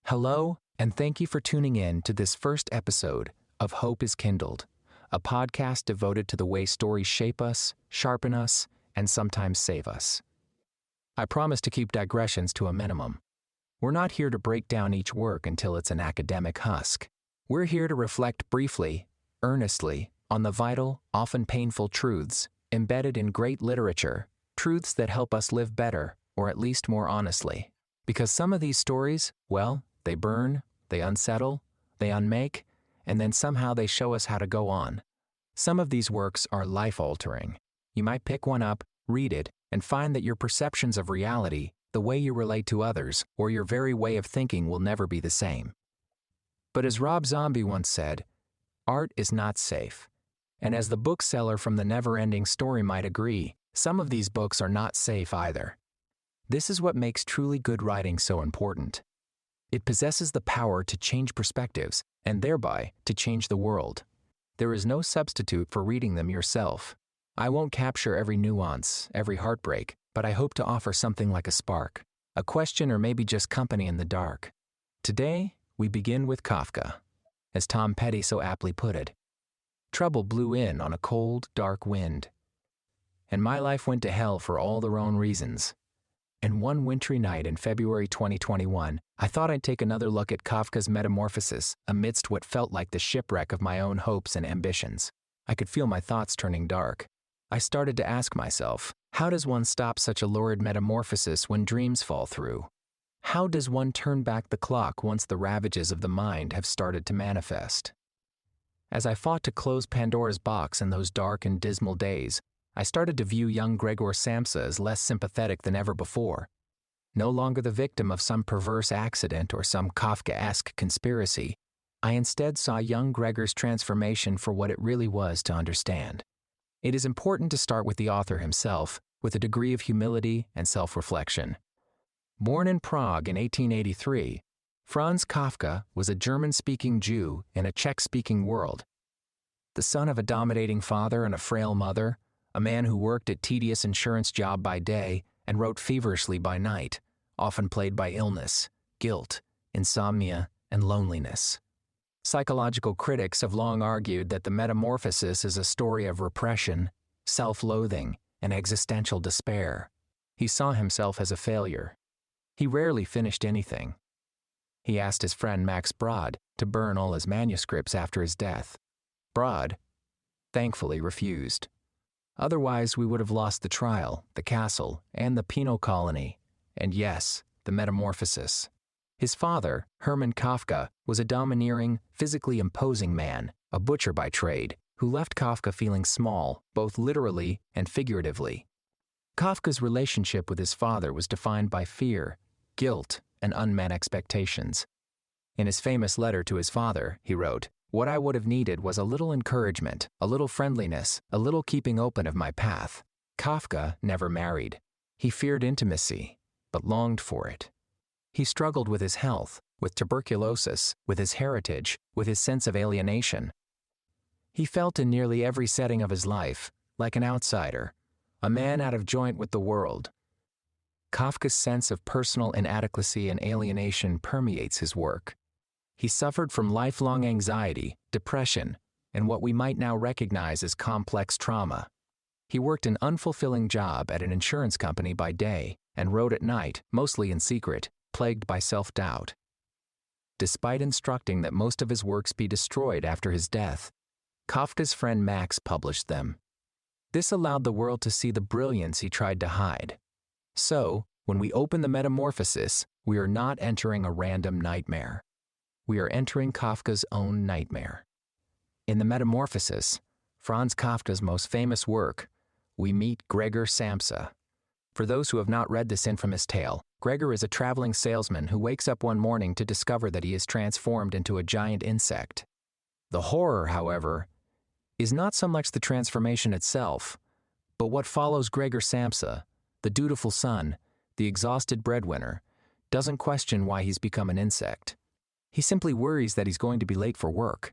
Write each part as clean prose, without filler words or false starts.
Hello, and thank you for tuning in to this first episode of Hope is Kindled, a podcast devoted to the way stories shape us, sharpen us, and sometimes save us. I promise to keep digressions to a minimum. We're not here to break down each work until it's an academic husk. We're here to reflect briefly, earnestly, on the vital, often painful truths embedded in great literature, truths that help us live better, or at least more honestly. Because some of these stories, well, they burn, they unsettle, they unmake, and then somehow they show us how to go on. Some of these works are life-altering. You might pick one up, read it, and find that your perceptions of reality, the way you relate to others, or your very way of thinking will never be the same. But as Rob Zombie once said, art is not safe. And as the bookseller from The Never-Ending Story might agree, some of these books are not safe either. This is what makes truly good writing so important. It possesses the power to change perspectives, and thereby to change the world. There is no substitute for reading them yourself. I won't capture every nuance, every heartbreak, but I hope to offer something like a spark, a question, or maybe just company in the dark. Today, we begin with Kafka. As Tom Petty so aptly put it, trouble blew in on a cold, dark wind. And my life went to hell for all their own reasons. And one wintry night in February 2021, I thought I'd take another look at Kafka's Metamorphosis amidst what felt like the shipwreck of my own hopes and ambitions. I could feel my thoughts turning dark. I started to ask myself, how does one stop such a lurid metamorphosis when dreams fall through? How does one turn back the clock once the ravages of the mind have started to manifest? As I fought to close Pandora's box in those dark and dismal days, I started to view young Gregor Samsa as less sympathetic than ever before. No longer the victim of some perverse accident or some Kafkaesque conspiracy, I instead saw young Gregor's transformation for what it really was to understand. It is important to start with the author himself, with a degree of humility and self-reflection. Born in Prague in 1883, Franz Kafka was a German-speaking Jew in a Czech-speaking world. The son of a dominating father and a frail mother, a man who worked a tedious insurance job by day and wrote feverishly by night, often plagued by illness, guilt, insomnia, and loneliness. Psychological critics have long argued that the Metamorphosis is a story of repression, self-loathing, and existential despair. He saw himself as a failure. He rarely finished anything. He asked his friend Max Brod to burn all his manuscripts after his death. Brod, thankfully, refused. Otherwise, we would have lost the trial, the castle, and the penal colony, and yes, the Metamorphosis. His father, Hermann Kafka, was a domineering, physically imposing man, a butcher by trade, who left Kafka feeling small, both literally and figuratively. Kafka's relationship with his father was defined by fear, guilt, and unmet expectations. In his famous letter to his father, he wrote, "What I would have needed was a little encouragement, a little friendliness, a little keeping open of my path." Kafka never married. He feared intimacy, but longed for it. He struggled with his health, with tuberculosis, with his heritage, with his sense of alienation. He felt in nearly every setting of his life like an outsider, a man out of joint with the world. Kafka's sense of personal inadequacy and alienation permeates his work. He suffered from lifelong anxiety, depression, and what we might now recognize as complex trauma. He worked an unfulfilling job at an insurance company by day and wrote at night, mostly in secret, plagued by self-doubt. Despite instructing that most of his works be destroyed after his death, Kafka's friend Max published them. This allowed the world to see the brilliance he tried to hide. So, when we open the Metamorphosis, we are not entering a random nightmare. We are entering Kafka's own nightmare. In the Metamorphosis, Franz Kafka's most famous work, we meet Gregor Samsa. For those who have not read this infamous tale, Gregor is a traveling salesman who wakes up one morning to discover that he is transformed into a giant insect. The horror, however, is not so much the transformation itself, but what follows. Gregor Samsa, the dutiful son, the exhausted breadwinner, doesn't question why he's become an insect. He simply worries that he's going to be late for work.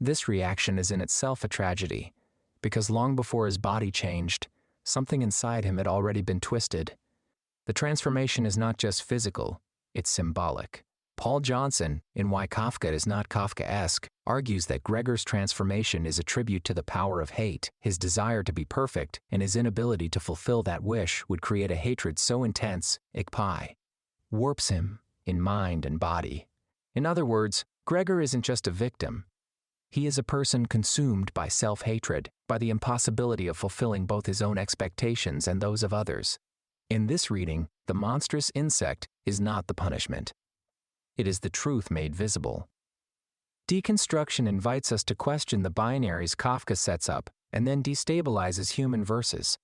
This reaction is in itself a tragedy, because long before his body changed, something inside him had already been twisted. The transformation is not just physical, it's symbolic. Paul Johnson, in Why Kafka is Not Kafkaesque, argues that Gregor's transformation is a tribute to the power of hate. His desire to be perfect and his inability to fulfill that wish would create a hatred so intense, it warps him in mind and body. In other words, Gregor isn't just a victim. He is a person consumed by self-hatred, by the impossibility of fulfilling both his own expectations and those of others. In this reading, the monstrous insect is not the punishment. It is the truth made visible. Deconstruction invites us to question the binaries Kafka sets up and then destabilizes human versus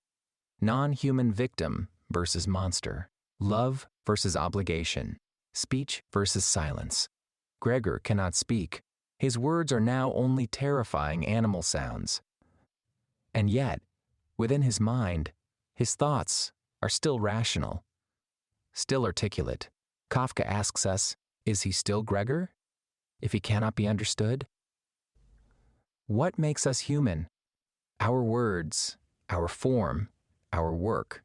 non-human, victim versus monster, love versus obligation, speech versus silence. Gregor cannot speak. His words are now only terrifying animal sounds. And yet, within his mind, his thoughts are still rational, still articulate. Kafka asks us, is he still Gregor? If he cannot be understood? What makes us human? Our words, our form, our work.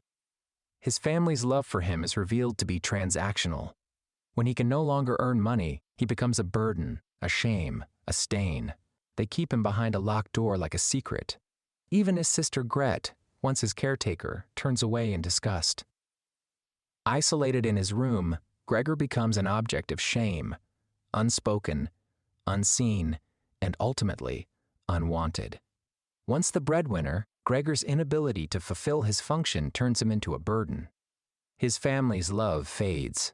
His family's love for him is revealed to be transactional. When he can no longer earn money, he becomes a burden, a shame, a stain. They keep him behind a locked door like a secret. Even his sister Gret, once his caretaker, turns away in disgust. Isolated in his room, Gregor becomes an object of shame, unspoken, unseen, and ultimately, unwanted. Once the breadwinner, Gregor's inability to fulfill his function turns him into a burden. His family's love fades.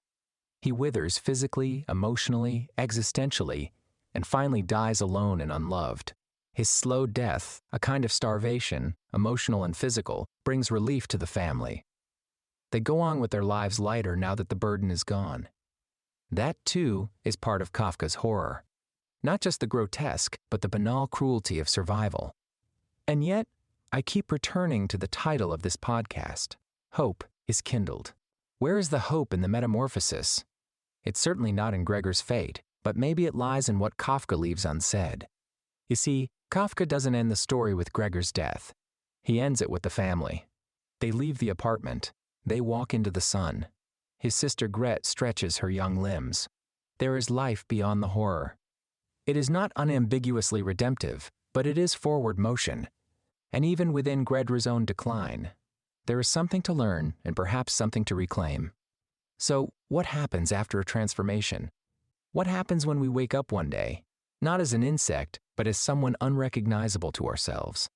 He withers physically, emotionally, existentially, and finally dies alone and unloved. His slow death, a kind of starvation, emotional and physical, brings relief to the family. They go on with their lives lighter now that the burden is gone. That, too, is part of Kafka's horror. Not just the grotesque, but the banal cruelty of survival. And yet, I keep returning to the title of this podcast. Hope is kindled. Where is the hope in the metamorphosis? It's certainly not in Gregor's fate, but maybe it lies in what Kafka leaves unsaid. You see, Kafka doesn't end the story with Gregor's death. He ends it with the family. They leave the apartment. They walk into the sun. His sister Gret stretches her young limbs. There is life beyond the horror. It is not unambiguously redemptive, but it is forward motion. And even within Gregor's own decline, there is something to learn and perhaps something to reclaim. So, what happens after a transformation? What happens when we wake up one day, not as an insect, but as someone unrecognizable to ourselves?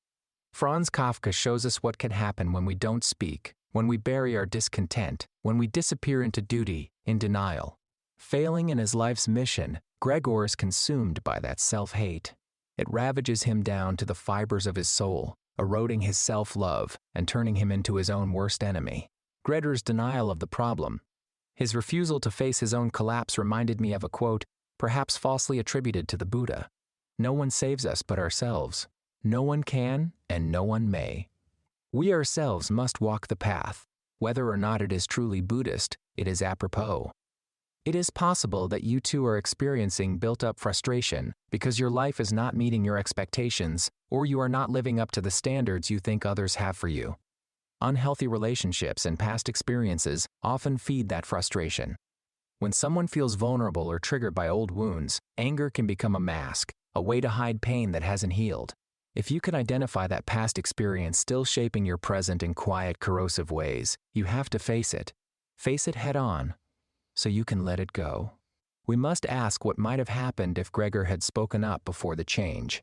Franz Kafka shows us what can happen when we don't speak, when we bury our discontent, when we disappear into duty, in denial. Failing in his life's mission, Gregor is consumed by that self-hate. It ravages him down to the fibers of his soul, eroding his self-love and turning him into his own worst enemy. Gregor's denial of the problem, his refusal to face his own collapse, reminded me of a quote, perhaps falsely attributed to the Buddha. No one saves us but ourselves. No one can, and no one may. We ourselves must walk the path. Whether or not it is truly Buddhist, it is apropos. It is possible that you too are experiencing built-up frustration because your life is not meeting your expectations, or you are not living up to the standards you think others have for you. Unhealthy relationships and past experiences often feed that frustration. When someone feels vulnerable or triggered by old wounds, anger can become a mask, a way to hide pain that hasn't healed. If you can identify that past experience still shaping your present in quiet, corrosive ways, you have to face it. Face it head on, so you can let it go. We must ask what might have happened if Gregor had spoken up before the change.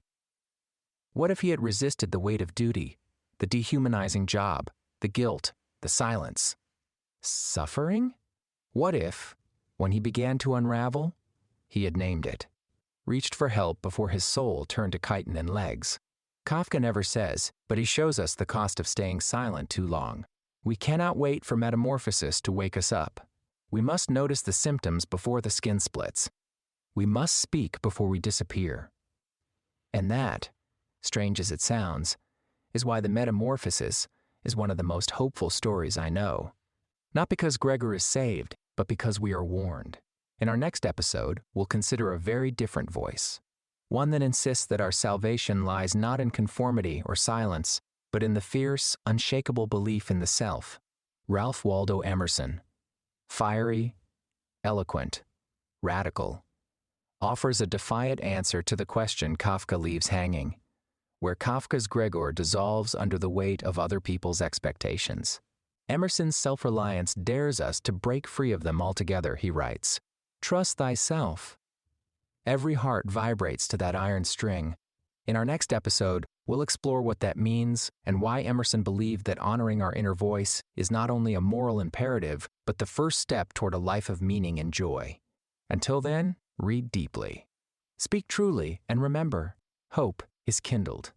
What if he had resisted the weight of duty, the dehumanizing job, the guilt, the silence? Suffering? What if, when he began to unravel, he had named it, reached for help before his soul turned to chitin and legs? Kafka never says, but he shows us the cost of staying silent too long. We cannot wait for metamorphosis to wake us up. We must notice the symptoms before the skin splits. We must speak before we disappear. And that, strange as it sounds, is why the metamorphosis is one of the most hopeful stories I know. Not because Gregor is saved, but because we are warned. In our next episode, we'll consider a very different voice. One that insists that our salvation lies not in conformity or silence, but in the fierce, unshakable belief in the self. Ralph Waldo Emerson. Fiery, eloquent, radical, offers a defiant answer to the question Kafka leaves hanging, where Kafka's Gregor dissolves under the weight of other people's expectations. Emerson's self-reliance dares us to break free of them altogether, he writes. Trust thyself. Every heart vibrates to that iron string. In our next episode, we'll explore what that means and why Emerson believed that honoring our inner voice is not only a moral imperative, but the first step toward a life of meaning and joy. Until then, read deeply, speak truly, and remember, hope is kindled.